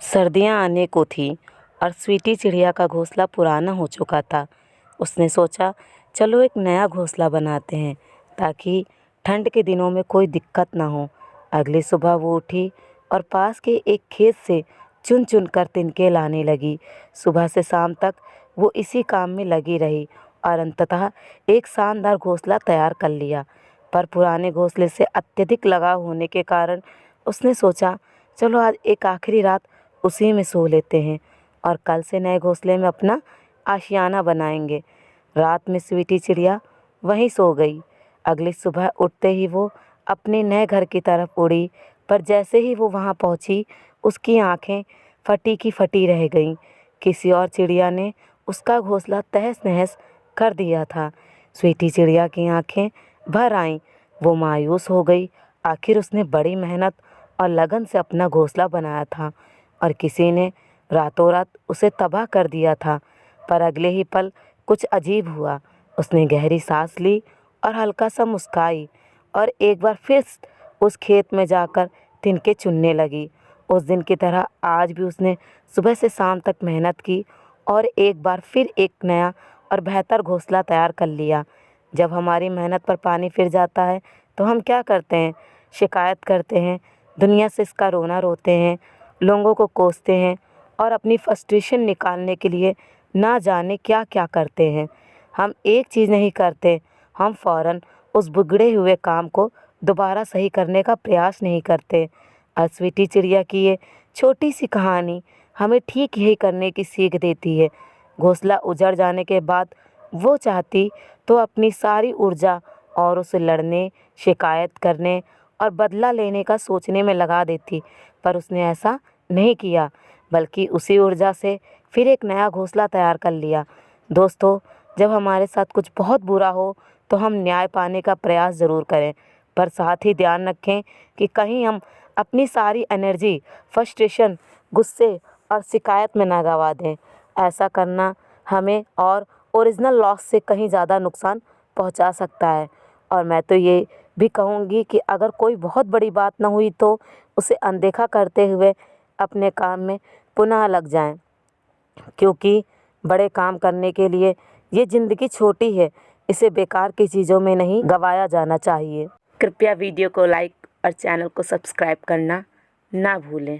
सर्दियाँ आने को थीं और स्वीटी चिड़िया का घोंसला पुराना हो चुका था। उसने सोचा, चलो एक नया घोंसला बनाते हैं ताकि ठंड के दिनों में कोई दिक्कत ना हो। अगली सुबह वो उठी और पास के एक खेत से चुन चुन कर तिनके लाने लगी। सुबह से शाम तक वो इसी काम में लगी रही और अंततः एक शानदार घोंसला तैयार कर लिया। पर पुराने घोंसले से अत्यधिक लगाव होने के कारण उसने सोचा, चलो आज एक आखिरी रात उसी में सो लेते हैं और कल से नए घोंसले में अपना आशियाना बनाएंगे। रात में स्वीटी चिड़िया वहीं सो गई। अगली सुबह उठते ही वो अपने नए घर की तरफ उड़ी, पर जैसे ही वो वहां पहुंची उसकी आंखें फटी की फटी रह गईं। किसी और चिड़िया ने उसका घोंसला तहस नहस कर दिया था। स्वीटी चिड़िया की आंखें भर आईं। वो मायूस हो गई। आखिर उसने बड़ी मेहनत और लगन से अपना घोंसला बनाया था और किसी ने रातों रात उसे तबाह कर दिया था। पर अगले ही पल कुछ अजीब हुआ। उसने गहरी सांस ली और हल्का सा मुस्कुराई और एक बार फिर उस खेत में जाकर तिनके चुनने लगी। उस दिन की तरह आज भी उसने सुबह से शाम तक मेहनत की और एक बार फिर एक नया और बेहतर घोंसला तैयार कर लिया। जब हमारी मेहनत पर पानी फिर जाता है तो हम क्या करते हैं? शिकायत करते हैं, दुनिया से इसका रोना रोते हैं, लोगों को कोसते हैं और अपनी फ्रस्ट्रेशन निकालने के लिए ना जाने क्या क्या करते हैं। हम एक चीज़ नहीं करते, हम फ़ौरन उस बिगड़े हुए काम को दोबारा सही करने का प्रयास नहीं करते। और स्वीटी चिड़िया की ये छोटी सी कहानी हमें ठीक यही करने की सीख देती है। घोंसला उजड़ जाने के बाद वो चाहती तो अपनी सारी ऊर्जा और उसे लड़ने, शिकायत करने और बदला लेने का सोचने में लगा देती, पर उसने ऐसा नहीं किया, बल्कि उसी ऊर्जा से फिर एक नया घोंसला तैयार कर लिया। दोस्तों, जब हमारे साथ कुछ बहुत बुरा हो तो हम न्याय पाने का प्रयास ज़रूर करें, पर साथ ही ध्यान रखें कि कहीं हम अपनी सारी एनर्जी फ्रस्ट्रेशन, गुस्से और शिकायत में ना गवा दें। ऐसा करना हमें और ओरिजिनल लॉस से कहीं ज़्यादा नुकसान पहुंचा सकता है। और मैं तो ये भी कहूँगी कि अगर कोई बहुत बड़ी बात ना हुई तो उसे अनदेखा करते हुए अपने काम में पुनः लग जाएं, क्योंकि बड़े काम करने के लिए ये ज़िंदगी छोटी है, इसे बेकार की चीज़ों में नहीं गवाया जाना चाहिए। कृपया वीडियो को लाइक और चैनल को सब्सक्राइब करना ना भूलें।